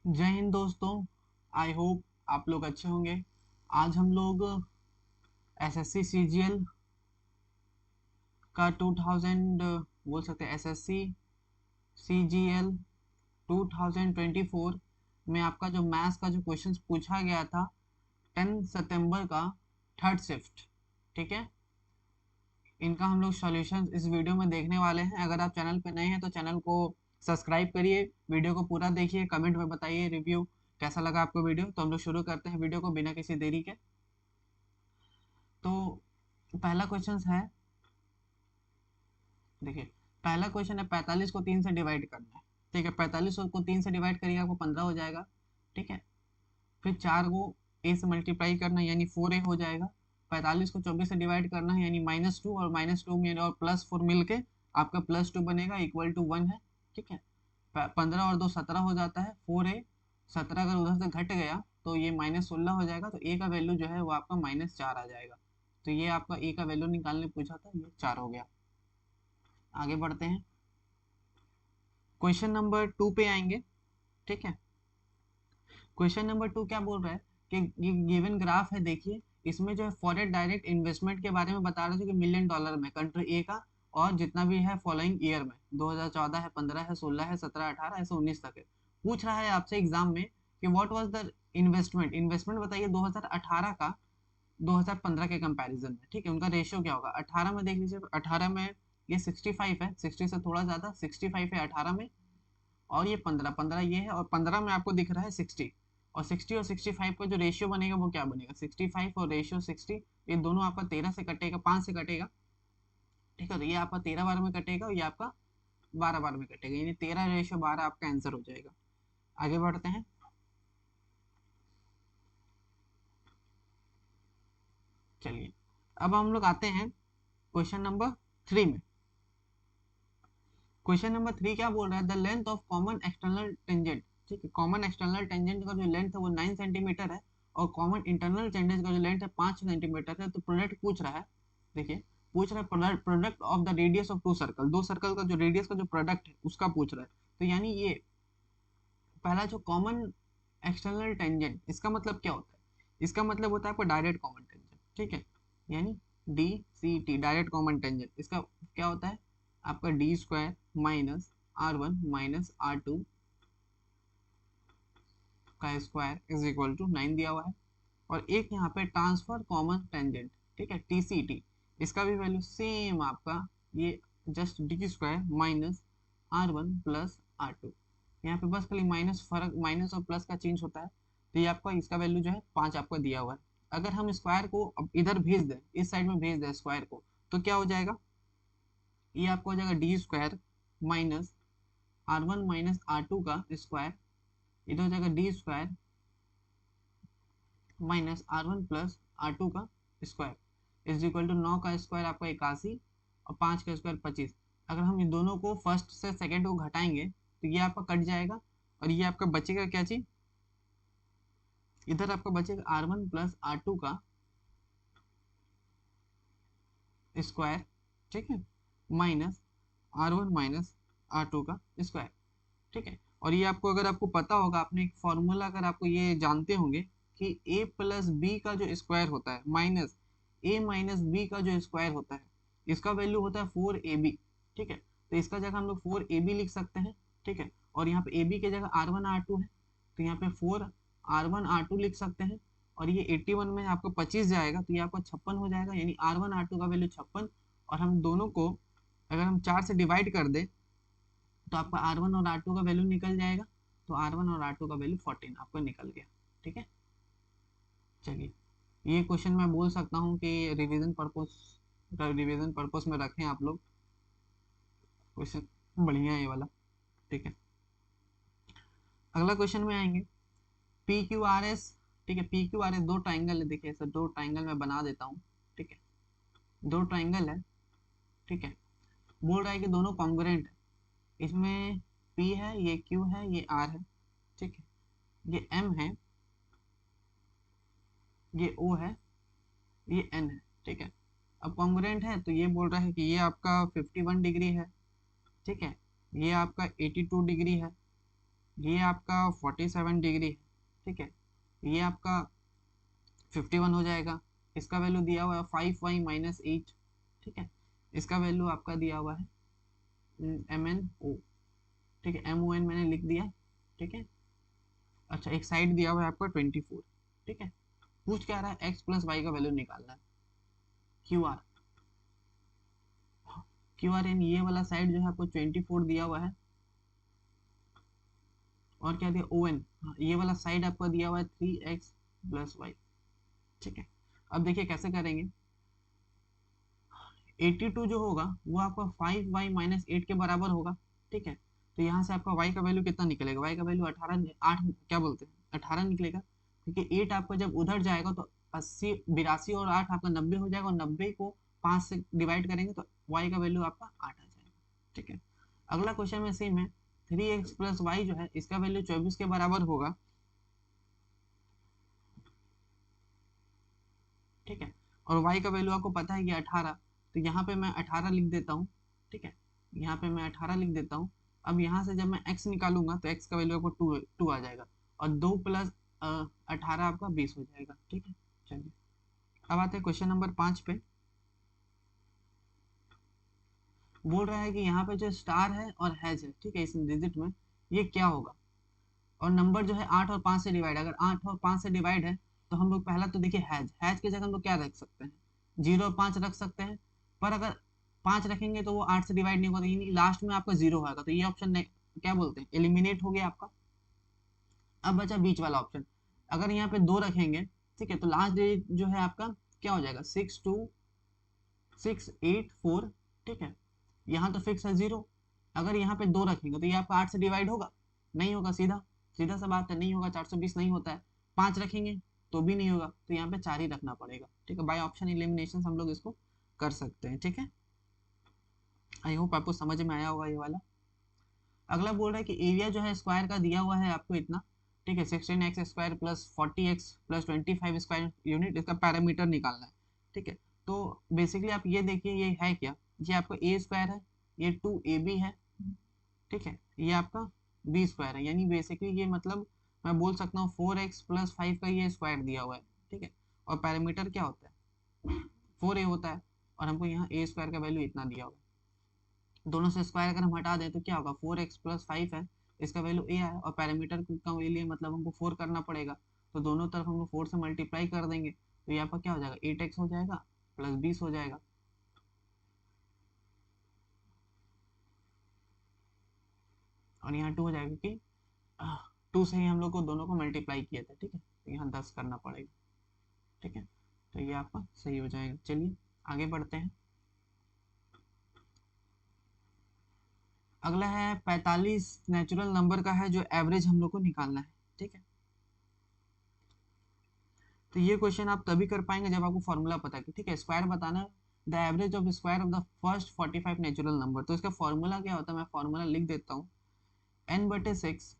जय हिंद दोस्तों। I hope आप लोग अच्छे होंगे। आज हम लोग एसएससी सीजीएल का 2000 बोल सकते हैं एसएससी सीजीएल 2024 में आपका जो मैथ्स का जो क्वेश्चंस पूछा गया था 10 सितंबर का थर्ड शिफ्ट, ठीक है, इनका हम लोग सॉल्यूशन इस वीडियो में देखने वाले हैं। अगर आप चैनल पे नए हैं तो चैनल को सब्सक्राइब करिए, वीडियो को पूरा देखिए, कमेंट में बताइए रिव्यू कैसा लगा आपको वीडियो। तो हम लोग शुरू करते हैं वीडियो को बिना किसी देरी के। तो पहला क्वेश्चन है, देखिए, पहला क्वेश्चन है 45 को 3 से डिवाइड करना है। ठीक है, 45 को 3 से डिवाइड करिए आपको 15 हो जाएगा। ठीक है, फिर 4 को ए से मल्टीप्लाई करना है यानी 4a हो जाएगा। 45 को 24 से डिवाइड करना है यानी -2, और -2 में और +4 मिल के आपका +2 बनेगा इक्वल टू 1 है। ठीक है, 15 और 2 17 हो जाता है, 4a 17 अगर उधर से घट गया तो ये -16 हो जाएगा, तो ए का वैल्यू जो है वो आपका -4 आ जाएगा। तो ये आपका ए का वैल्यू निकालने पूछा था, ये 4 हो गया। आगे बढ़ते हैं, क्वेश्चन नंबर 2 पे आएंगे। ठीक है, क्वेश्चन नंबर 2 क्या बोल रहा है कि ये गिवन ग्राफ है, देखिए इसमें जो है फॉरेन डायरेक्ट इन्वेस्टमेंट के बारे में बता रहे थे कि $1,000,000 में कंट्री ए का, और जितना भी है फॉलोइंग ईयर में 2014 है, 15 है, 16 है, 17, 18 ऐसे 19 तक है। पूछ रहा है आपसे एग्जाम में कि what was the investment, investment बताइए 2018 का 2015 के कंपैरिजन में। ठीक है, उनका रेशियो क्या होगा। 18 में देख लीजिए, 18 में ये 65 है, 60 से थोड़ा ज्यादा 65 है 18 में, और ये 15 15 ये है, और 15 में आपको दिख रहा है 60, और 60 और 65 का जो रेशियो बनेगा वो क्या बनेगा, 65 और रेशियो 60, ये दोनों आपका 13 से कटेगा, 5 से कटेगा। ठीक है, तो ये आपका 13 बार में कटेगा और ये आपका 12 बार में कटेगा, यानी 13:12 आपका आंसर हो जाएगा। आगे बढ़ते हैं, चलिए अब हम लोग आते हैं क्वेश्चन नंबर 3 में। क्वेश्चन नंबर 3 क्या बोल रहा है, the length of common external tangent. ठीक है, कॉमन एक्सटर्नल टेंजेंट का जो लेंथ है वो 9 सेंटीमीटर है, और कॉमन इंटरनल टेंजेंट का जो लेंथ है 5 सेंटीमीटर है। तो प्रोडक्ट पूछ रहा है, देखिए पूछ रहा है product of the radius of two circle, दो सर्कल का जो रेडियस का जो प्रोडक्ट है उसका पूछ रहा है। तो यानी ये पहला जो कॉमन एक्सटर्नल टेंजेंट, इसका मतलब क्या होता है, इसका मतलब होता है आपका डायरेक्ट कॉमन टेंजेंट। ठीक है, यानी D C T direct common tangent, इसका क्या होता है आपका d² minus r1 minus r2 का स्क्वायर इज इक्वल टू 9 दिया हुआ है। और एक यहाँ पे ट्रांसफर कॉमन टेंजेंट, ठीक है, TCT, इसका भी वैल्यू सेम आपका ये just d² minus r1 plus r2, यहाँ पे बस खाली माइनस फर्क, माइनस और प्लस का चेंज होता है। तो ये आपका इसका वैल्यू जो है 5 आपका दिया हुआ है। अगर हम स्क्वायर को अब इधर भेज दें, इस साइड में भेज दें स्क्वायर को, तो क्या हो जाएगा, ये आपको हो जाएगा d² minus r1 minus r2 का स्क्वायर, इधर हो जाएगा d² minus r1 plus r2 का स्क्वायर इज इक्वल टू 9 का स्क्वायर आपका 81, और 5 का स्क्वायर 25। अगर हम इन दोनों को फर्स्ट से सेकंड को घटाएंगे तो ये आपका कट जाएगा, और ये आपका बचेगा क्या चीज, इधर आपका बचेगा r1 प्लस r2 का स्क्वायर, ठीक है, माइनस r1 माइनस r2 का स्क्वायर। ठीक है, और ये आपको अगर आपको पता होगा, आपने एक फॉर्मूला अगर आपको ये जानते होंगे कि a प्लस बी का जो स्क्वायर होता है माइनस a माइनस बी का जो स्क्वायर होता है, इसका वैल्यू होता है 4ab। ठीक है, तो इसका जगह हम लोग 4ab लिख सकते हैं। ठीक है, और यहाँ पे ab की जगह r1 r2 है, तो यहाँ पे 4r1 r2 लिख सकते हैं, और ये 81 में आपको 25 जाएगा तो ये आपका 56 हो जाएगा, यानी r1 r2 का वैल्यू 56। और हम दोनों को अगर हम 4 से डिवाइड कर दें तो आपका R1 और R2 का वैल्यू निकल जाएगा, तो R1 और R2 का वैल्यू 14 आपको निकल गया। ठीक है, चलिए ये क्वेश्चन मैं बोल सकता हूँ कि रिवीजन पर्पस में रखें आप लोग, क्वेश्चन बढ़िया है ये वाला। ठीक है, अगला क्वेश्चन में आएंगे, PQRS। ठीक है, PQRS दो ट्राइंगल है, देखिए सर दो ट्राइंगल मैं बना देता हूँ। ठीक है, दो ट्राइंगल है। ठीक है, बोल रहा है कि दोनों कॉन्ग्रुएंट है, इसमें P है, ये Q है, ये R है। ठीक है, ये M है, ये O है, ये N है। ठीक है, अब कॉन्ग्रुएंट है तो ये बोल रहा है कि ये आपका 51 डिग्री है। ठीक है, ये आपका 82 डिग्री है, ये आपका 47 डिग्री है, ठीक है। ये आपका 51 हो जाएगा। इसका वैल्यू दिया हुआ है 5y-8, ठीक है। इसका वैल्यू आपका दिया हुआ है MNO, ठीक है। MON मैंने लिख दिया, ठीक है। अच्छा, एक साइड दिया हुआ है आपका 24, ठीक है। पूछ क्या रहा है, x प्लस वाई का वैल्यू निकालना है। QR, QR यानी ये वाला साइड जो है आपको 24 दिया हुआ है, और क्या दिया ON, हाँ, ये वाला साइड आपका दिया हुआ है 3x प्लस वाई, ठीक है। अब देखिए कैसे करेंगे। 82 जो होगा वो आपका 5y-8 के बराबर होगा, ठीक है। तो यहाँ से आपका y का वैल्यू कितना निकलेगा, y का वैल्यू 18, 8 क्या बोलते हैं 18 निकलेगा, क्योंकि 8 आपका जब उधर जाएगा तो 80, 82 और 8 आपका 90 हो जाएगा, और 90 को 5 से डिवाइड करेंगे तो y का वैल्यू आपका 8 आ जाएगा, ठीक है। अगला क्वेश्चन में सेम है, 3x प्लस वाई जो है इसका वैल्यू 24 के बराबर होगा, ठीक है। और y का वैल्यू आपको पता है कि 18, तो यहाँ पे मैं 18 लिख देता हूँ, ठीक है। यहाँ पे मैं 18 लिख देता हूँ। अब यहाँ से जब मैं x निकालूंगा तो x का वैल्यू आपको 2 आ जाएगा, और 2 प्लस 18 आपका 20 हो जाएगा, ठीक है। चलिए अब आते हैं क्वेश्चन नंबर 5 पे। बोल रहा है कि यहाँ पे जो स्टार है और हैज है, ठीक है, इस डिजिट में ये क्या होगा, और नंबर जो है 8 और 5 से डिवाइड, अगर 8 और 5 से डिवाइड है तो हम लोग पहला तो देखिए हैज की जगह हम लोग क्या रख सकते हैं, 0 और 5 रख सकते हैं। पर अगर 5 रखेंगे तो वो 8 से डिवाइड नहीं होगा, यानी लास्ट में आपका 0 होगा, तो ये ऑप्शन क्या बोलते हैं, एलिमिनेट हो गया आपका। अब बचा बीच वाला ऑप्शन, अगर यहाँ पे 2 रखेंगे, ठीक है, तो लास्ट डिजिट जो है आपका क्या हो जाएगा, 62684, ठीक है। यहाँ तो फिक्स है 0, अगर यहाँ पे 2 रखेंगे तो ये आपका 8 से डिवाइड होगा, नहीं होगा, सीधा सीधा सा बात है, नहीं होगा, 420 नहीं होता है। 5 रखेंगे तो भी नहीं होगा, तो यहाँ पे 4 ही रखना पड़ेगा, ठीक है। बाय ऑप्शन एलिमिनेशन हम लोग इसको कर सकते हैं, ठीक है। आई होप आपको समझ में आया होगा ये वाला। अगला बोल रहा है कि एरिया जो है स्क्वायर का दिया हुआ है आपको इतना, ठीक है, 16x square plus 40x plus 25 square unit, इसका पैरामीटर निकालना है, ठीक है। तो बेसिकली आप ये देखिए ये है क्या, ये आपका ए स्क्वायर है, ये 2ab है, ठीक है, ये आपका बी स्क्वायर है, यानी बेसिकली ये मतलब मैं बोल सकता हूँ 4x प्लस 5 का ये स्क्वायर दिया हुआ है, ठीक है। और पैरामीटर क्या होता है, 4a होता है, और हमको यहाँ ए स्क्वायर का वैल्यू इतना दिया हुआ है। दोनों से स्क्वायर अगर हम हटा दें तो क्या होगा, 4x प्लस 5 है, इसका वैल्यू ए है, और पैरामीटर का लिए मतलब हमको 4 करना पड़ेगा, तो दोनों तरफ हम लोग 4 से मल्टीप्लाई कर देंगे, तो यहाँ पर क्या हो जाएगा, 8x हो जाएगा प्लस 20 हो जाएगा, और यहाँ 2 हो जाएगा, क्योंकि 2 से ही हम लोग को दोनों को मल्टीप्लाई किया था, ठीक है, तो यहाँ 10 करना पड़ेगा, ठीक है। तो ये आपका सही हो जाएगा। चलिए आगे बढ़ते हैं। अगला है 45 नेचुरल नंबर का है जो एवरेज हम लोग को निकालना है, ठीक है। तो ये क्वेश्चन आप तभी कर पाएंगे जब आपको फॉर्मूला पता है, ठीक है। स्क्वायर बताना है, the average of square of the first 45 natural number, तो इसका फॉर्मूला क्या होता है, मैं फॉर्मूला लिख देता हूँ, n/6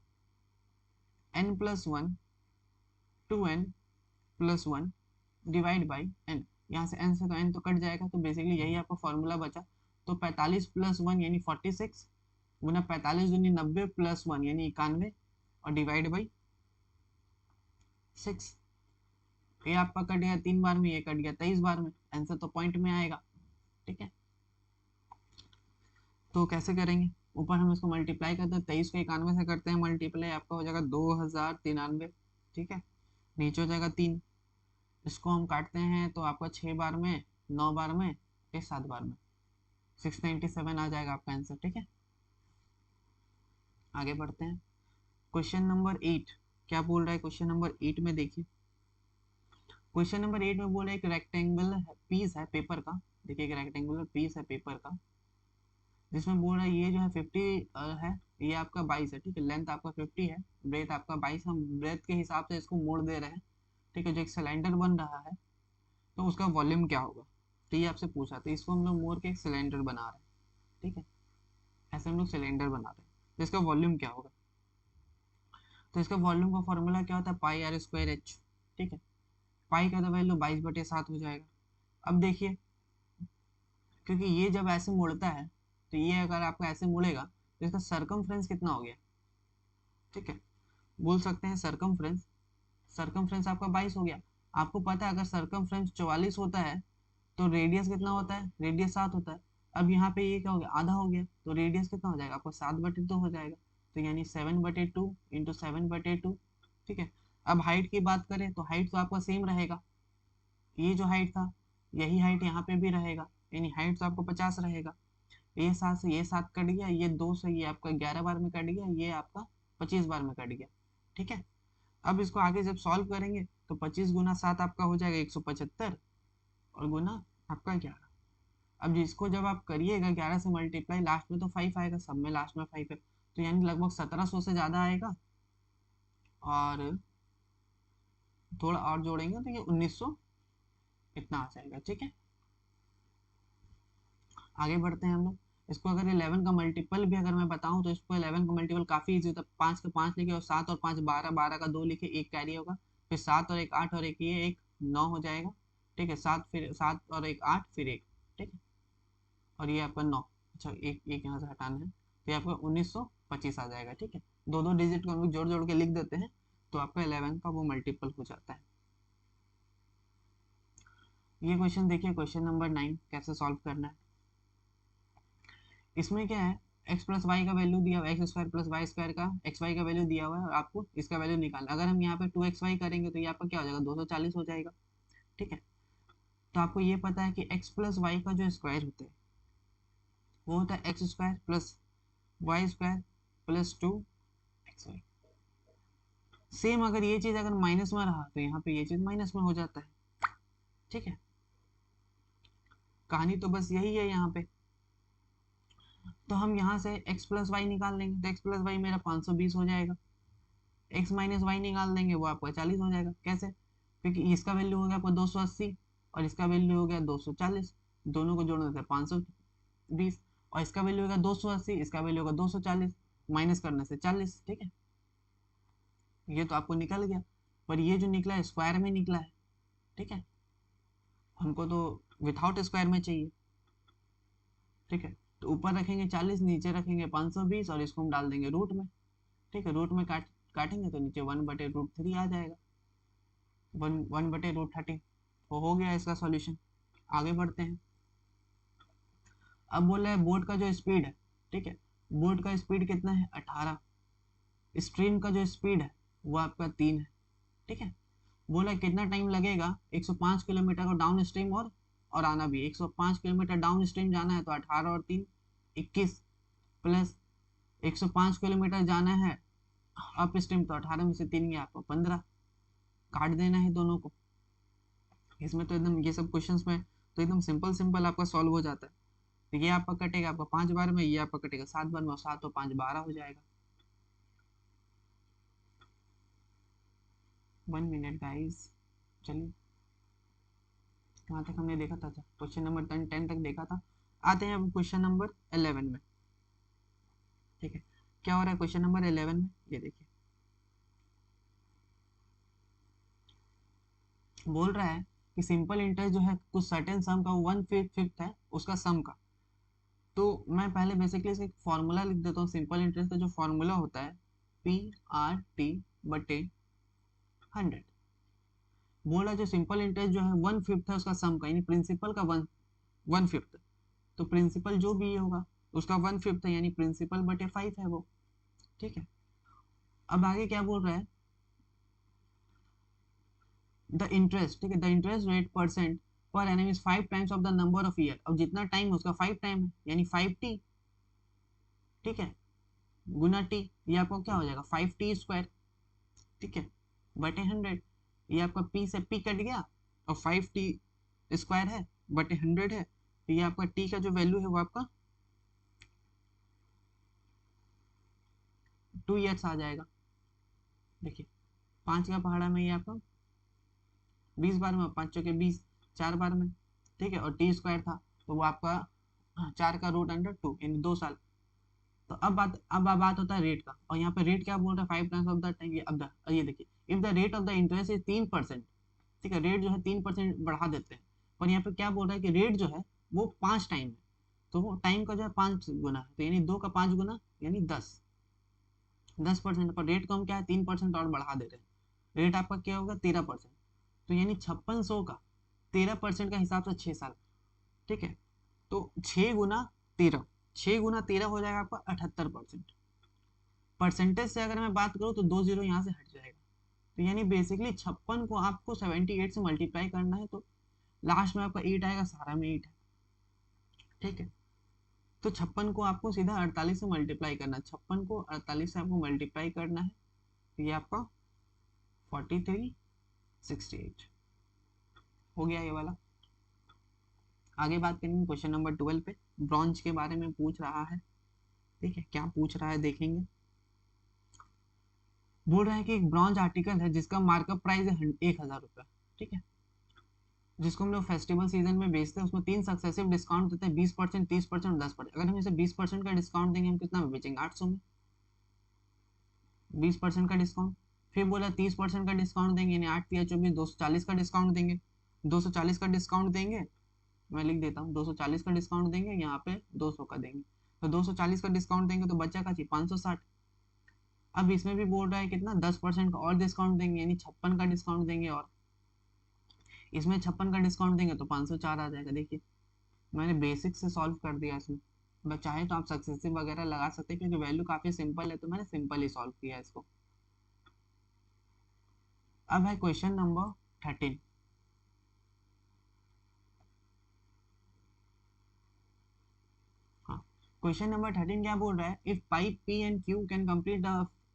n+1 2n+1 divide by n। यहाँ से n से तो n तो कट जाएगा, तो बेसिकली यही आपका फॉर्मूला बचा। तो 45 + 1 यानी 46 गुना 45 दूनी 90 + 1 यानी 91, और डिवाइड बाई 6। ये आपका कट गया 3 बार में, ये कट गया 23 बार में, आंसर तो पॉइंट में आएगा, ठीक है। तो कैसे करेंगे, ऊपर हम इसको मल्टीप्लाई करते हैं, 23 को 91 से करते हैं मल्टीप्लाई, आपका हो जाएगा 2093, ठीक है। नीचे हो जाएगा 3, इसको हम काटते हैं तो आपका 6 बार में, 9 बार में, ये 7 बार में, 697 आ जाएगा आपका आंसर, ठीक है। आगे बढ़ते हैं। क्वेश्चन नंबर 8 क्या बोल रहा है, क्वेश्चन नंबर 8 में देखिए, क्वेश्चन नंबर 8 में बोल रहा है एक रेक्टेंगुलर पीस है पेपर का, देखिए एक रेक्टेंगुलर पीस है पेपर का, जिसमें बोल रहा है ये जो है 50 है, ये आपका 22 है, ठीक है। लेंथ आपका 50 है, ब्रेथ आपका 22, हम ब्रेथ के हिसाब से इसको मोड़ दे रहे हैं, ठीक है। जो एक सिलेंडर बन रहा है तो उसका वॉल्यूम क्या होगा, तो ये आपसे पूछा, तो इसको हम लोग मोड़ के एक सिलेंडर बना रहे हैं, ठीक है। ऐसे हम लोग सिलेंडर बना रहे हैं, तो इसका वॉल्यूम क्या होगा, तो इसका वॉल्यूम का फॉर्मूला क्या होता है, πr²h, ठीक है। पाई का तो वैल्यू 22/7 हो जाएगा। अब देखिए, क्योंकि ये जब ऐसे मुड़ता है, तो ये अगर आपका ऐसे मुड़ेगा तो इसका सरकमफ्रेंस कितना हो गया, ठीक है। बोल सकते हैं सरकमफ्रेंस, सरकमफ्रेंस आपका 22 हो गया। आपको पता है अगर सरकमफ्रेंस 44 होता है तो रेडियस कितना होता है, रेडियस 7 होता है। अब यहाँ पे ये क्या हो गया, आधा हो गया, तो रेडियस कितना हो जाएगा आपको 7/2 हो जाएगा। तो यानी 7/2 इंटू 7/2। ठीक है। अब हाइट की बात करें तो हाइट तो आपका सेम रहेगा, ये जो हाइट था यही हाइट यहाँ पे भी रहेगा, यानी हाइट तो आपको 50 रहेगा। ये 7 से ये 7 कट गया, ये 2 से ये आपका 11 बार में कट गया, ये आपका 25 बार में कट गया। ठीक है। अब इसको आगे जब सॉल्व करेंगे तो 25 गुना 7 आपका हो जाएगा 175 और गुना आपका 11। अब जिसको जब आप करिएगा 11 से मल्टीप्लाई, लास्ट में तो 5 आएगा, सब में लास्ट में 5 है, तो यानी लगभग 1700 से ज़्यादा आएगा। और थोड़ा और जोड़ेंगे तो ये 1900 इतना आ जाएगा। ठीक है। आगे बढ़ते हैं हम लोग। इसको अगर 11 का मल्टीपल भी अगर मैं बताऊं तो इसको 11 का मल्टीपल काफ़ी इजी होता है। 5 का 5 लिखे और 7 और 5 12, 12 का 2 लिखे, एक कैरी होगा, फिर 7 और एक 8 और एक ये एक 9 हो जाएगा। ठीक है। 7 फिर 7 और एक 8 फिर एक। ठीक है। और ये आपका 9, अच्छा एक एक यहाँ से हटाना है, तो ये आपका 1925 आ जाएगा। ठीक है। दो दो डिजिट को हम लोग जोड़ जोड़ के लिख देते हैं तो आपका 11 का वो मल्टीपल हो जाता है। ये क्वेश्चन देखिए, क्वेश्चन नंबर 9 कैसे सॉल्व करना है। इसमें क्या है, एक्स प्लस वाई का वैल्यू दिया हुआ है, X square plus Y square का एक्स वाई का वैल्यू दिया हुआ है और आपको इसका वैल्यू निकालना। अगर हम यहाँ पे 2xy करेंगे तो ये आपका क्या हो जाएगा, 240 हो जाएगा। ठीक है। तो आपको ये पता है कि एक्स प्लस वाई का जो स्क्वायर होता है वो होता है X square plus Y square plus 2xy। Same अगर ये चीज अगर माइनस में रहा तो यहाँ पे ये चीज माइनस में हो जाता है। ठीक है। कहानी तो बस यही है यहाँ पे। तो हम यहाँ से x प्लस वाई निकाल लेंगे तो x प्लस वाई मेरा 520 हो जाएगा। x माइनस वाई निकाल देंगे वो आपका 40 हो जाएगा। कैसे, क्योंकि इसका वैल्यू हो गया आपका 280 और इसका वैल्यू हो गया 240, दोनों को जोड़ने से 520, और इसका वैल्यू होगा 280, इसका वैल्यू होगा 240, माइनस करने से 40। ठीक है। ये तो आपको निकल गया, पर ये जो निकला है स्क्वायर में निकला है। ठीक है। हमको तो विथाउट स्क्वायर में चाहिए। ठीक है। तो ऊपर रखेंगे 40, नीचे रखेंगे 520 और इसको हम डाल देंगे रूट में। ठीक है। रूट में काटेंगे तो नीचे 1/√3 आ जाएगा, 1/√13। तो हो गया इसका सॉल्यूशन। आगे बढ़ते हैं। अब बोला है बोर्ड का जो स्पीड है, ठीक है, बोर्ड का स्पीड कितना है 18, स्ट्रीम का जो स्पीड है वो आपका 3 है। ठीक है। बोला कितना टाइम लगेगा 105 किलोमीटर को डाउन स्ट्रीम और आना भी 105 किलोमीटर डाउन स्ट्रीम जाना है तो 18 और 3 21 प्लस 105 किलोमीटर जाना है अप स्ट्रीम तो 18 में से 3 गया आपको 15, काट देना है दोनों को। इसमें तो एकदम ये सब क्वेश्चंस में तो एकदम सिंपल सिंपल आपका सॉल्व हो जाता है। तो ये आपका कटेगा आपका 5 बार में, ये आपका कटेगा 7 बार में, और 7 और 5 12 हो जाएगा। 1 मिनट गाइस, चलिए कहाँ तक हमने देखा था, क्वेश्चन नंबर 10 तक देखा था। आते हैं अब क्वेश्चन नंबर 11 में। ठीक है। क्या हो रहा है क्वेश्चन नंबर 11 में, ये देखिए बोल रहा है कि सिंपल इंटरेस्ट जो है कुछ सर्टेन सम का 1/5 है उसका सम का। तो मैं पहले बेसिकली इसका एक फॉर्मूला लिख देता हूँ। सिंपल इंटरेस्ट का जो फॉर्मूला होता है PRT/100। बोला जो सिंपल इंटरेस्ट जो है 1/5 है उसका सम का, यानी प्रिंसिपल का 1/5। तो प्रिंसिपल जो भी होगा उसका 1/5 है, यानी प्रिंसिपल/5 है वो। ठीक है। अब आगे क्या बोल रहा है, द इंटरेस्ट, ठीक है, the interest rate percent per annum is 5 times of the number of year. अब जितना टाइम है उसका 5 टाइम है, यानी 5t। ठीक है। गुना टी, ये आपको क्या हो जाएगा 5t²। ठीक है। बटे 100, ये आपका p से p कट गया और 5t² है बटे 100 है, तो ये आपका t का जो वैल्यू है वो आपका 2 ईयर्स आ जाएगा। देखिए 5 का पहाड़ा में ये आपका 20 बार में, 5 चौके 20, 4 बार में। ठीक है। और t² था तो वो आपका 4√2 यानी 2 साल। तो अब बात होता है रेट का, और यहाँ पे रेट क्या बोल रहा है 5 टाइम्स ऑफ द टाइम। ये देखिए if the rate of the interest is 3%। ठीक है। रेट जो है 3% बढ़ा देते हैं, पर यहाँ पे क्या बोल रहा है कि रेट जो है वो 5 टाइम है, तो वो टाइम का जो है 5 गुना है, तो यानी 2 का 5 गुना यानी 10। 10% पर रेट कम क्या है, 3% और बढ़ा दे रहे हैं, रेट आपका क्या होगा 13%। तो यानी 5600 का 13% का हिसाब से 6 साल, ठीक है। तो 6 गुना 13, 6 गुना 13 हो जाएगा आपका 78%। परसेंटेज से अगर मैं बात करूँ तो 2 जीरो यहाँ से हट जाएगा। तो यानी बेसिकली 56 को आपको 78 से मल्टीप्लाई करना है, तो लास्ट में आपका 8 आएगा, सारा में 8 है, ठीक है। तो 56 को आपको सीधा 48 से मल्टीप्लाई करना है, 56 को 48 से आपको मल्टीप्लाई करना है, तो ये आपका 4368 हो गया ये वाला। आगे बात करेंगे क्वेश्चन नंबर 12 पे, ब्रॉन्ज के बारे में पूछ रहा है, ठीक है। क्या पूछ रहा है देखेंगे। बोल रहा है कि एक ब्रॉन्ज आर्टिकल है जिसका मार्कअप प्राइस है 1000 रुपये, ठीक है, जिसको हम लोग फेस्टिवल सीजन में बेचते हैं, उसमें 3 सक्सेसिव डिस्काउंट देते हैं, 20%, 30% और 10%। अगर हम इसे 20% का डिस्काउंट देंगे, हम कितना में बेचेंगे, 800 में, 20% का डिस्काउंट। फिर बोला 30% का डिस्काउंट देंगे, यानी 8 या 24, 240 का डिस्काउंट देंगे, 240 का डिस्काउंट देंगे, मैं लिख देता हूँ, 240 का डिस्काउंट देंगे, यहाँ पे 200 का देंगे, तो 240 का डिस्काउंट देंगे तो बच्चा का चाहिए 560। अब इसमें भी बोल रहा है कितना, 10% का और डिस्काउंट देंगे, यानी 56 का डिस्काउंट देंगे, और इसमें 56 का डिस्काउंट देंगे तो 504 आ जाएगा। देखिए मैंने बेसिक से सॉल्व कर दिया इसमें, बस चाहे तो आप सक्सेसिव वगैरह लगा सकते हैं, क्योंकि वैल्यू काफी सिंपल है, तो मैंने सिंपल ही सॉल्व किया इसको। अब है क्वेश्चन नंबर 13। हाँ, क्वेश्चन नंबर 13 क्या बोल रहा है, if pipe P and Q can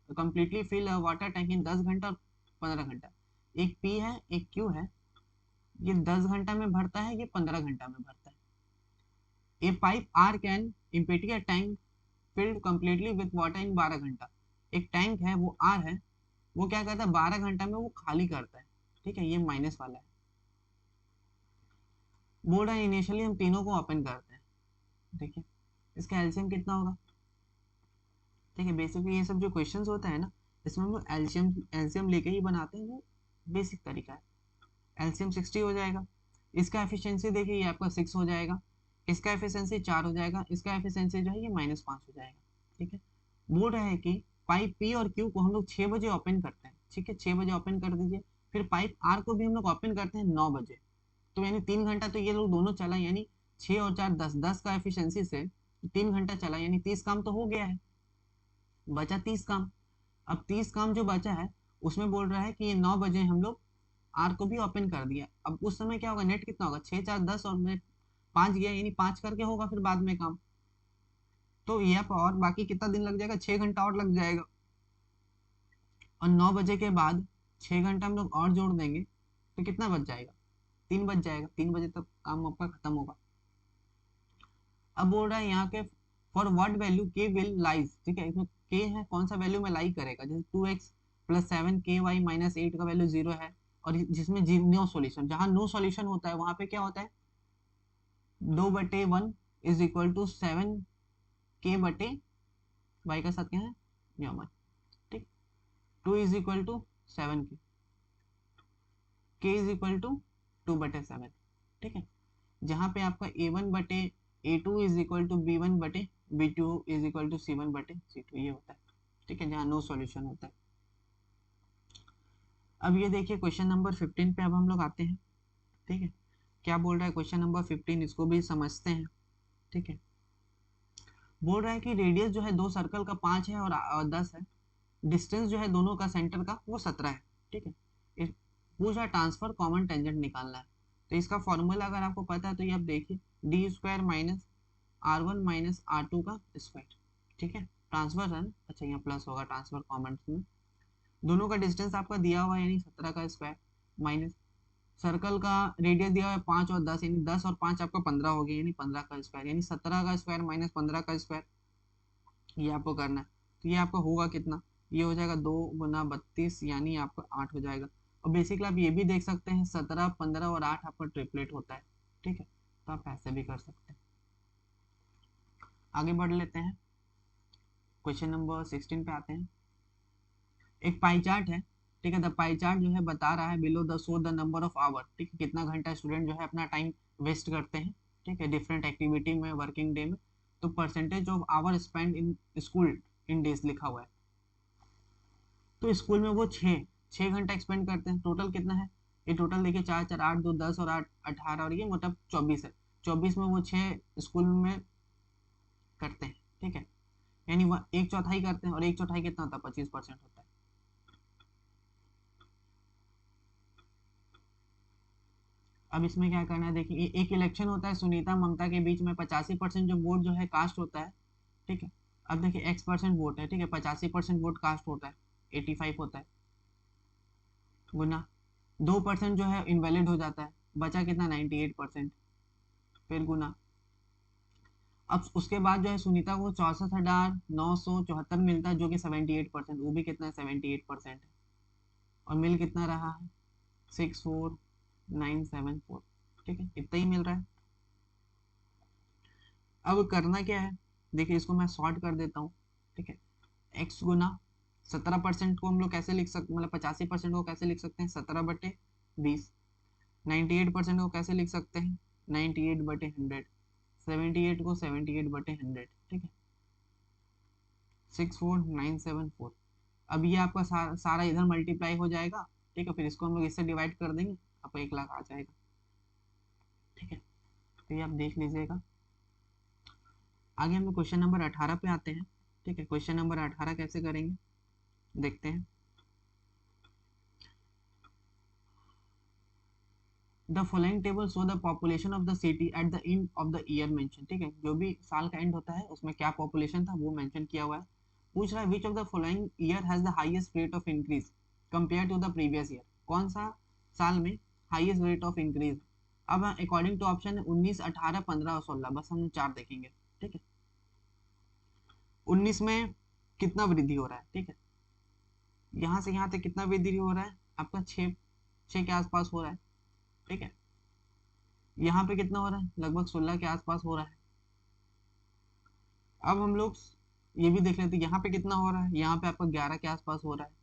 completely fill water tank in 10 घंटा और 15 घंटा। एक पी है एक क्यू है, ये 10 घंटा में भरता है, ये 15 घंटा में भरता है। A pipe R can empty a tank filled completely with water in 12 घंटा। एक टैंक है वो आर है, वो क्या करता है 12 घंटा में वो खाली करता है, ठीक है, ये माइनस वाला है। बोल रहा है इनिशियली हम तीनों को ओपन करते हैं, देखिए इसका एलसीएम कितना होगा, ठीक है। बेसिकली ये सब जो क्वेश्चंस होता है ना, इसमें हम लोग एलसीएम एलसीएम लेके ही बनाते हैं, वो बेसिक तरीका है। एलसीएम 60 हो जाएगा, इसका एफिशिएंसी देखिए ये आपका 6 हो जाएगा, इसका एफिशिएंसी 4 हो जाएगा, इसका एफिशिएंसी जो है ये -5 हो जाएगा, ठीक है। बोल रहा है कि पाइप पी और क्यू को हम लोग 6 बजे ओपन करते हैं, ठीक है, 6 बजे ओपन कर दीजिए। फिर पाइप आर को भी हम लोग ओपन करते हैं 9 बजे, तो यानी 3 घंटा तो ये लोग दोनों चला, यानी 6 और 4 10, 10 का एफिशिएंसी से 3 घंटा चला, यानी 30 काम तो हो गया है, बचा 30 काम। अब 30 काम जो बचा है उसमें बोल रहा है कि ये 9 बजे हम लोग आर को भी ओपन कर दिया। अब उस समय क्या होगा, नेट कितना होगा, 6 4 10 और में 5 गया, यानी 5 करके होगा फिर बाद में काम। तो ये आप और बाकी कितना दिन लग जाएगा, 6 घंटा और लग जाएगा। और 9 बजे के बाद 6 घंटा हम लोग और जोड़ देंगे, तो कितना बच जाएगा, 3 बच जाएगा, 3 बजे तक काम आपका खत्म होगा। अब बोल रहा है यहाँ के फॉर व्हाट वैल्यू के विल लाइज, ठीक है, इसमें के है कौन सा वैल्यू में लाई करेगा, जैसे 2x + 7 ky - 8 का वैल्यू 0 है, और जिसमें नो सॉल्यूशन, जहां नो सॉल्यूशन होता है वहां पे क्या होता है, 2/1 = 7 k/y का साथ क्या है यमन, ठीक, 2 = 7 k = 2/7, ठीक है। जहाँ पे आपका a1/a2 = b1/b2 = c1/c2 ये होता है, ठीक है, जहाँ नो सॉल्यूशन होता है। अब ये देखिए क्वेश्चन नंबर 15 पे अब हम लोग आते हैं, ठीक है। क्या बोल रहा है क्वेश्चन नंबर 15, इसको भी समझते हैं, ठीक है। बोल रहा है कि रेडियस जो है दो सर्कल का 5 है और 10 है, डिस्टेंस जो है दोनों का सेंटर का वो 17 है, ठीक है। पूछा ट्रांसफर कॉमन टेंजेंट निकालना है, तो इसका फॉर्मूला अगर आपको पता है तो ये आप देखिए, d² - r1 - r2 का स्क्वायर, ठीक है, ट्रांसफर है ना, अच्छा यहाँ प्लस होगा ट्रांसफर कॉमन में, दोनों का डिस्टेंस आपका दिया हुआ है यानी 17 का स्क्वायर, माइनस सर्कल का रेडियस दिया हुआ है 5 और 10, यानी 10 और 5 आपका 15 हो गया, यानी 15 का स्क्वायर, यानी 17 का स्क्वायर - 15 का स्क्वायर, ये आपको करना है। तो ये आपका होगा कितना, ये हो जाएगा 2 × 32, यानी आपका 8 हो जाएगा। और बेसिकली आप ये भी देख सकते हैं 17 15 और 8 आपका ट्रिपलेट होता है, ठीक है, तो आप ऐसे भी कर सकते हैं। आगे बढ़ लेते हैं, क्वेश्चन नंबर 16 पे आते हैं। एक पाई चार्ट है, ठीक है, द पाई चार्ट जो है बता रहा है below the show the number of hour, ठीक है, कितना घंटा स्टूडेंट जो है अपना टाइम वेस्ट करते हैं, ठीक है, डिफरेंट एक्टिविटी में वर्किंग डे में। तो percentage of hour spend in school in days लिखा हुआ है, तो स्कूल में वो 6 घंटा एक्सपेंड करते हैं। टोटल कितना है ये? टोटल देखिए 4 4 8 2 10 और 8 18 और ये मतलब 24 है। 24 में वो 6 स्कूल में करते हैं, ठीक है, यानी वह 1/4 करते हैं, और 1/4 कितना होता है? 25% होता है। अब इसमें क्या करना है, देखिए एक इलेक्शन होता है सुनीता ममता के बीच में, 85% जो वोट जो है कास्ट होता है, ठीक है। अब देखिए X% वोट है, ठीक है, 85% वोट कास्ट होता है, 85 होता है, गुना 2% जो है इनवैलिड हो जाता है, बचा कितना? 98%, फिर गुना। अब उसके बाद जो है सुनीता को 64,974 मिलता है, जो कि 78%, वो भी कितना है? 78% है। और मिल कितना रहा है? 64974, ठीक है, इतना ही मिल रहा है। अब करना क्या है, देखिए इसको मैं शॉर्ट कर देता हूँ, ठीक है। एक्स गुना 17% को हम लोग कैसे लिख सकते, मतलब 85% को कैसे लिख सकते हैं? 17/20। 98% को कैसे लिख सकते हैं? 98/100। 78 को 78/100, ठीक है, 64974। अब ये आपका सारा इधर मल्टीप्लाई हो जाएगा, ठीक है, फिर इसको हम लोग इससे डिवाइड कर देंगे, आपको 1 लाख आ जाएगा, ठीक है। तो ये आप देख लीजिएगा। आगे हम लोग क्वेश्चन नंबर 18 पे आते हैं, ठीक है। क्वेश्चन नंबर 18 कैसे करेंगे देखते हैं। The following table show the population of the city at the end of the year mention, ठीक है, जो भी साल का एंड होता है उसमें क्या पॉपुलेशन था वो मेंशन किया हुआ है। पूछ रहा है which of the following year has the highest rate of increase compare to the previous year, कौन सा साल में हाईएस्ट रेट ऑफ इंक्रीज। अब अकॉर्डिंग टू ऑप्शन है 19, 18, 15 और 16, बस हम 4 देखेंगे, ठीक है। 19 में कितना वृद्धि हो रहा है, ठीक है, यहाँ से यहाँ तक कितना वृद्धि हो रहा है? आपका 6 के आसपास हो रहा है, ठीक है। यहाँ पे कितना हो रहा है? लगभग 16 के आसपास हो रहा है। अब हम लोग ये भी देख लेते हैं यहाँ पे कितना हो रहा है। यहाँ पे आपका 11 के आसपास हो रहा है।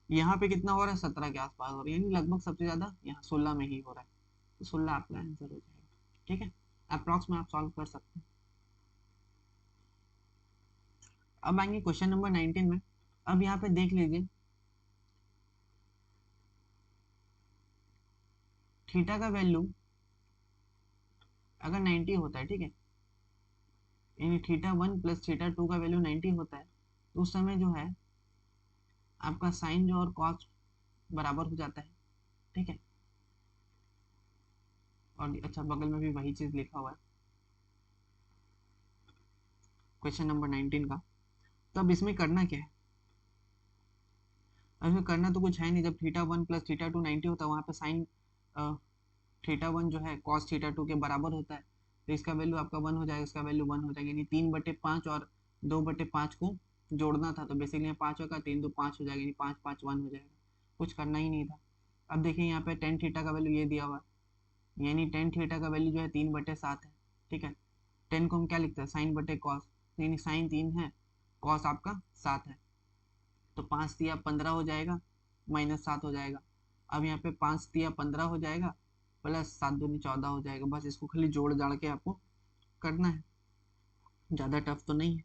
यहाँ पे कितना हो रहा है? 17 के आसपास हो रहा है, यानी लगभग सबसे ज्यादा यहाँ 16 में ही हो रहा है। तो 16 आपका आंसर हो जाएगा, ठीक है। अप्रॉक्स में आप सॉल्व कर सकते हैं। अब आएंगे क्वेश्चन नंबर 19 में। अब यहाँ पे देख लीजिए, थीटा का वैल्यू अगर 90 होता है, ठीक है, यानी θ1 प्लस θ2 का वैल्यू 90 होता है, तो उस समय जो है आपका साइन जो और कॉस बराबर हो जाता है, ठीक है। और अच्छा बगल में भी वही चीज लिखा हुआ है क्वेश्चन नंबर 19 का। तो अब इसमें करना क्या है? अब इसमें करना तो कुछ है नहीं। जब θ1 प्लस θ2 90 होता है, वहाँ पे साइन θ1 जो है कॉस θ2 के बराबर होता है, तो इसका वैल्यू आपका 1 हो जाएगा, इसका वैल्यू 1 हो जाएगा, यानी 3/5 और 2/5 को जोड़ना था, तो बेसिकली यहाँ 5 होगा, 3 2 5 हो जाएगा, यानी 5 5 1 हो जाएगा। कुछ करना ही नहीं था। अब देखिए यहाँ पे टेन थीटा का वैल्यू ये दिया हुआ है, यानी टेन थीटा का वैल्यू जो है 3/7 है, ठीक है। 10 को हम क्या लिखते हैं? साइन बटे कॉस, यानी साइन 3 है, कॉस आपका 7 है, तो 5 3 15 हो जाएगा, -7 हो जाएगा। अब यहाँ पे 5 3 15 हो जाएगा, प्लस 7 2 14 हो जाएगा। बस इसको खाली जोड़ जाड़ के आपको करना है, ज़्यादा टफ तो नहीं है,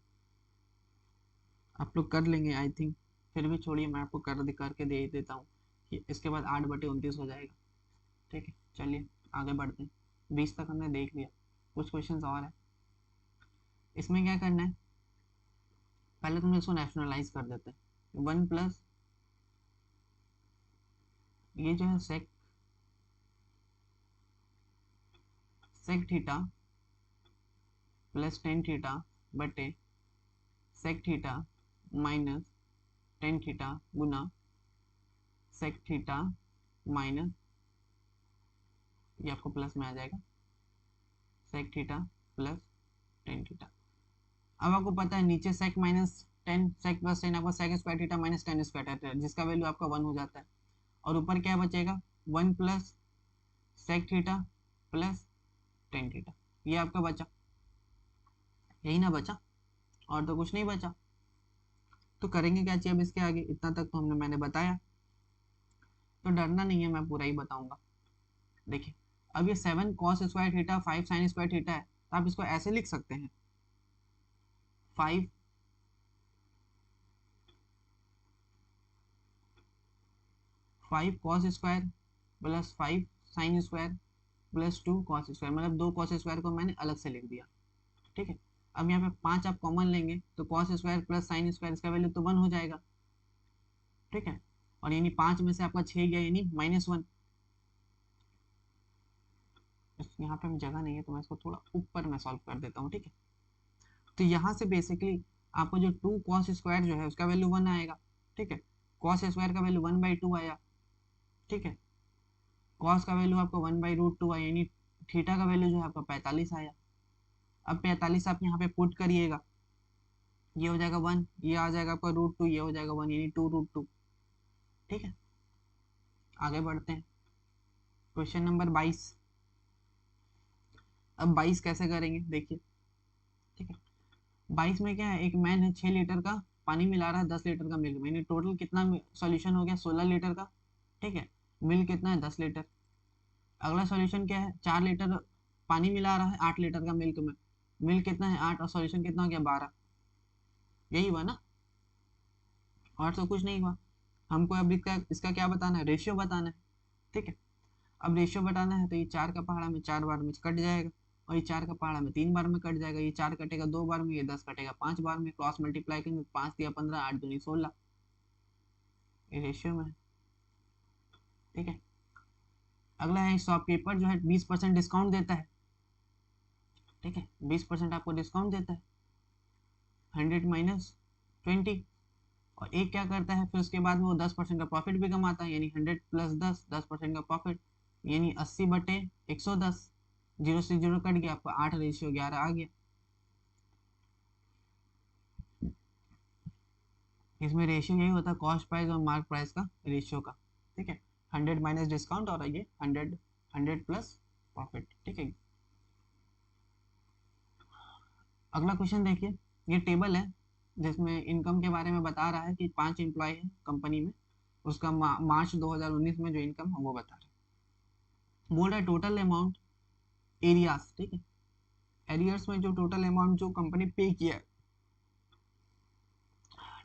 आप लोग कर लेंगे आई थिंक। फिर भी छोड़िए, मैं आपको करके दे देता हूँ कि इसके बाद 8/29 हो जाएगा, ठीक है। चलिए आगे बढ़ते हैं। 20 तक हमने देख लिया, कुछ क्वेश्चन और है। इसमें क्या करना है, पहले तो हम इसको नेशनलाइज कर देते हैं। 1 प्लस ये जो है sec theta plus tan theta बटे sec theta minus tan theta गुना सेक थीटा माइनस, ये आपको प्लस में आ जाएगा, sec theta plus tan theta. अब आपको पता है नीचे sec minus tan, sec plus tan आपका sec square theta minus tan square theta, जिसका वैल्यू आपका 1 हो जाता है। और ऊपर क्या बचेगा? 1 plus sec theta plus tan theta, ये आपका बचा, यही ना बचा, और तो कुछ नहीं बचा। तो करेंगे क्या चाहिए अब इसके आगे? इतना तक तो मैंने बताया, तो डरना नहीं है, मैं पूरा ही बताऊंगा। देखिए अब ये 7 cos square theta 5 sine square theta है, तो आप इसको ऐसे लिख सकते हैं, 5 5 cos square plus 5 sine square plus 2 cos square, मतलब 2 कॉस स्क्वायर को मैंने अलग से लिख दिया। ठीक है, अब यहाँ पे 5 आप कॉमन लेंगे तो cos square plus sine square इसका वैल्यू तो 1 हो जाएगा। ठीक है, और यानी 5 में से आपका 6 गया यानी -1। यहाँ पे जगह नहीं है तो मैं इसको थोड़ा ऊपर में सॉल्व कर देता हूँ। ठीक है, तो यहाँ से बेसिकली आपको जो 2 कॉस स्क्वायर जो है उसका वैल्यू 1 आएगा। ठीक है, कॉस स्क्वायर का वैल्यू 1/2 आया। ठीक है, कॉस का वैल्यू आपको 1/√2 आया, यानी थीटा का वैल्यू जो है आपका 45 आया। अब 45 आप यहाँ पे पुट करिएगा, ये हो जाएगा 1, ये आ जाएगा आपका √2, ये हो जाएगा 1 यानी 2√2। ठीक है, आगे बढ़ते हैं क्वेश्चन नंबर 22। अब 22 कैसे करेंगे देखिए। ठीक है, 22 में क्या है, एक मैन है 6 लीटर का पानी मिला रहा है 10 लीटर का मिल्क, यानी टोटल कितना सॉल्यूशन हो गया 16 लीटर का। ठीक है, मिल्क कितना है 10 लीटर। अगला सॉल्यूशन क्या है, 4 लीटर पानी मिला रहा है 8 लीटर का मिल्क में, मिल्क कितना है 8 और सॉल्यूशन कितना हो गया 12। यही हुआ ना, और तो कुछ नहीं हुआ। हमको अब इसका क्या बताना है, रेशियो बताना है। ठीक है, अब रेशियो बताना है तो ये 4 का पहाड़ा में 4 बार में कट जाएगा, और ये 4 का पहाड़ा में 3 बार में कट जाएगा, ये 4 कटेगा 2 बार में, ये 10 कटेगा 5 बार में, क्रॉस मल्टीप्लाई करेंगे 5 दिया 15, 8 दूनी 16, ये रेशियो में है। ठीक है, अगला है शॉपकीपर जो है 20% डिस्काउंट देता है। ठीक है, 20% आपको डिस्काउंट देता है, 100 माइनस 20, और एक क्या करता है फिर उसके बाद में वो 10% का प्रॉफिट भी कमाता है, यानी 100 प्लस 10, 10% का प्रॉफिट, यानी 80/110, 0 से 0 कट गया, आपको 8/11 आ गया। इसमें रेशियो यही होता है कॉस्ट प्राइस और मार्क प्राइस का रेशियो का। ठीक है, 100 माइनस डिस्काउंट और ये 100 प्लस प्रॉफिट। ठीक है, अगला क्वेश्चन देखिए, ये टेबल है जिसमें इनकम के बारे में बता रहा है कि 5 एम्प्लॉय है कंपनी में, उसका मार्च 2019 में जो इनकम है वो बता रहा है। बोल रहा है टोटल अमाउंट एरियाज। ठीक है, एरियर्स में जो टोटल अमाउंट जो कंपनी पे किया है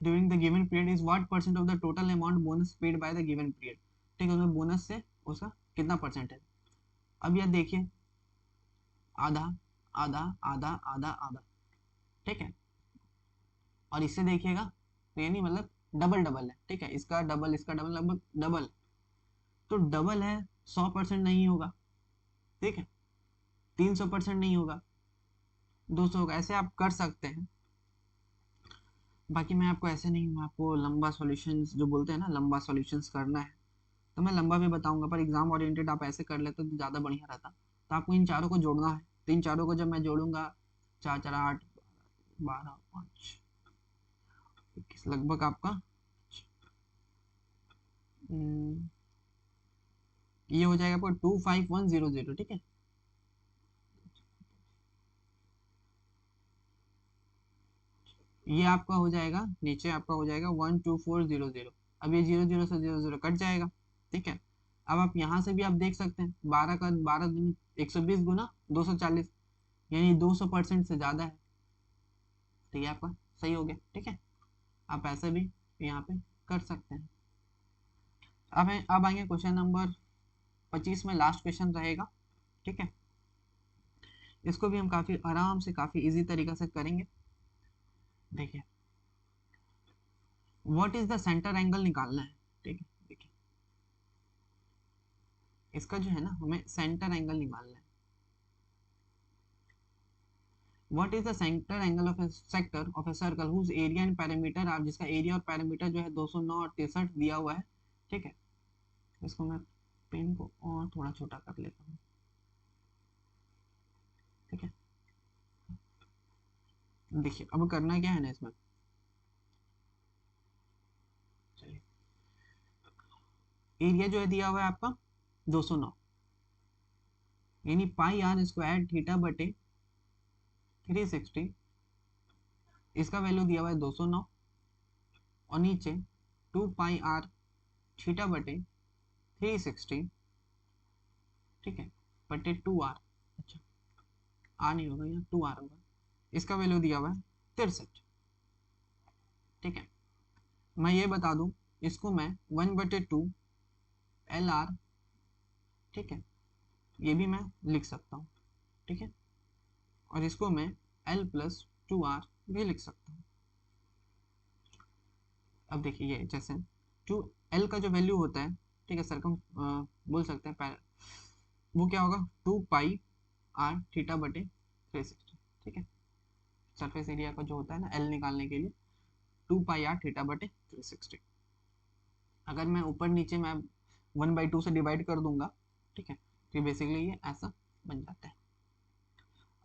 during the given period is what percent of the total amount bonus paid by the given period. ठीक है, उसमें बोनस से उसका कितना परसेंट है। अब यह देखिए, आधा आधा आधा आधा आधा। ठीक है, और इससे देखिएगा तो यानी मतलब डबल डबल है। ठीक है, इसका डबल इसका डबल लगभग डबल, तो डबल है 100% नहीं होगा। ठीक है, 300% नहीं होगा, 200 होगा, ऐसे आप कर सकते हैं। बाकी मैं आपको ऐसे नहीं, मैं आपको लंबा सॉल्यूशंस जो बोलते हैं ना, लंबा सॉल्यूशंस करना है तो मैं लंबा भी बताऊंगा, पर एग्जाम ओरिएंटेड आप ऐसे कर लेते तो ज़्यादा बढ़िया रहता। तो आपको इन चारों को जोड़ना है, तो इन चारों को जब मैं जोड़ूंगा 4 4 8 12 5 21 लगभग आपका ये हो जाएगा आपको 25100। ठीक है, ये आपका हो जाएगा, नीचे आपका हो जाएगा 12400। अब ये 00 से 00 कट जाएगा। ठीक है, अब आप यहाँ से भी आप देख सकते हैं 12 का 12 दिन 120 गुना 240, यानी 200% से ज़्यादा है। तो ये आपका सही हो गया। ठीक है, आप ऐसे भी यहाँ पे कर सकते हैं। अब आएंगे क्वेश्चन नंबर 25 में, लास्ट क्वेश्चन रहेगा। ठीक है, इसको भी हम काफ़ी आराम से काफ़ी इजी तरीके से करेंगे। देखिए, what is the centre angle निकालना है। ठीक है, देखिए इसका जो है ना, हमें सेंटर एंगल निकालना है। What is the centre angle of a sector of a circle whose area and parameter आप, जिसका एरिया और पैरामीटर जो है 209 और 63 दिया हुआ है। ठीक है, इसको मैं पेन को और थोड़ा छोटा कर लेता हूँ। ठीक है, देखिए अब करना क्या है ना इसमें, चलिए एरिया जो है दिया हुआ है आपका 209, यानी पाई आर स्क्वायर थीटा बटे 360, इसका वैल्यू दिया हुआ है 209, और नीचे 2 पाई आर थीटा बटे 360। ठीक है, बटे 2 आर, अच्छा आर नहीं होगा यहाँ 2 आर होगा, इसका वैल्यू दिया हुआ है 63। ठीक है, मैं ये बता दूं, इसको मैं 1/2 एल आर, ठीक है, ये भी मैं लिख सकता हूँ, ठीक है, और इसको मैं एल प्लस 2R भी लिख सकता हूँ। अब देखिए ये जैसे टू एल का जो वैल्यू होता है, ठीक है, सरकम बोल सकते हैं वो क्या होगा 2πr थीटा बटे 360, ठीक है, सरफेस एरिया का जो होता है ना एल निकालने के लिए 2πr थीटा बटे 360। अगर मैं ऊपर नीचे मैं 1/2 से डिवाइड कर दूंगा, ठीक है, तो बेसिकली ये ऐसा बन जाता है।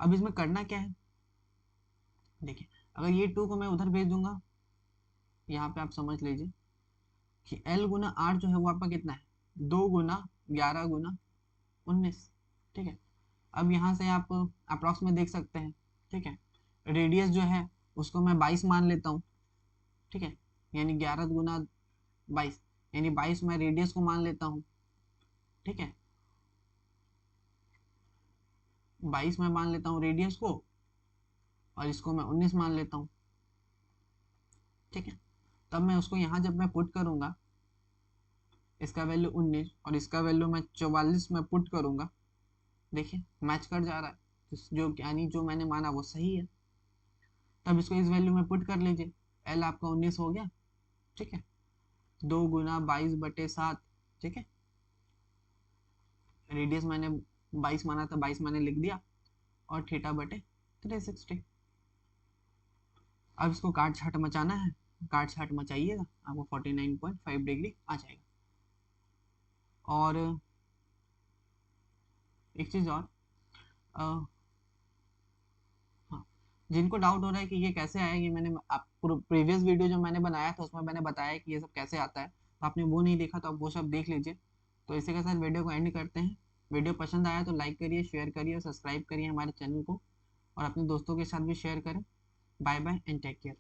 अब इसमें करना क्या है, देखिए अगर ये 2 को मैं उधर भेज दूंगा, यहाँ पे आप समझ लीजिए कि एल गुना आर जो है वो आपका कितना है 2 गुना 11 गुना 19, ठीक है। अब यहाँ से आप अप्रॉक्स में देख सकते हैं, ठीक है, रेडियस जो है उसको मैं 22 मान लेता हूँ, ठीक है, यानी 11 गुना 22 यानी 22 मैं रेडियस को मान लेता हूँ, ठीक है, 22 मैं मान लेता हूँ रेडियस को और इसको मैं 19 मान लेता हूँ, ठीक है। तब मैं उसको यहाँ जब मैं पुट करूँगा, इसका वैल्यू 19 और इसका वैल्यू मैं 44 में पुट करूँगा, देखिए मैच कर जा रहा है, जो यानी जो मैंने माना वो सही है। तब इसको इस वैल्यू में पुट कर लीजिए, एल आपका 19 हो गया, ठीक है, 2 गुना 22/7, ठीक है, रेडियस मैंने 22 माना था, 22 मैंने लिख दिया और थीटा बटे 360। अब इसको काट छाट मचाना है, काट छाट मचाइएगा, आपको 49.5 डिग्री आ जाएगा। और एक चीज़ और, हाँ, जिनको डाउट हो रहा है कि ये कैसे आएगी, मैंने आप प्रीवियस वीडियो जो मैंने बनाया था उसमें मैंने बताया कि ये सब कैसे आता है, तो आपने वो नहीं देखा तो आप वो सब देख लीजिए। तो इसी के साथ वीडियो को एंड करते हैं। वीडियो पसंद आया तो लाइक करिए, शेयर करिए और सब्सक्राइब करिए हमारे चैनल को, और अपने दोस्तों के साथ भी शेयर करें। Bye bye and take care.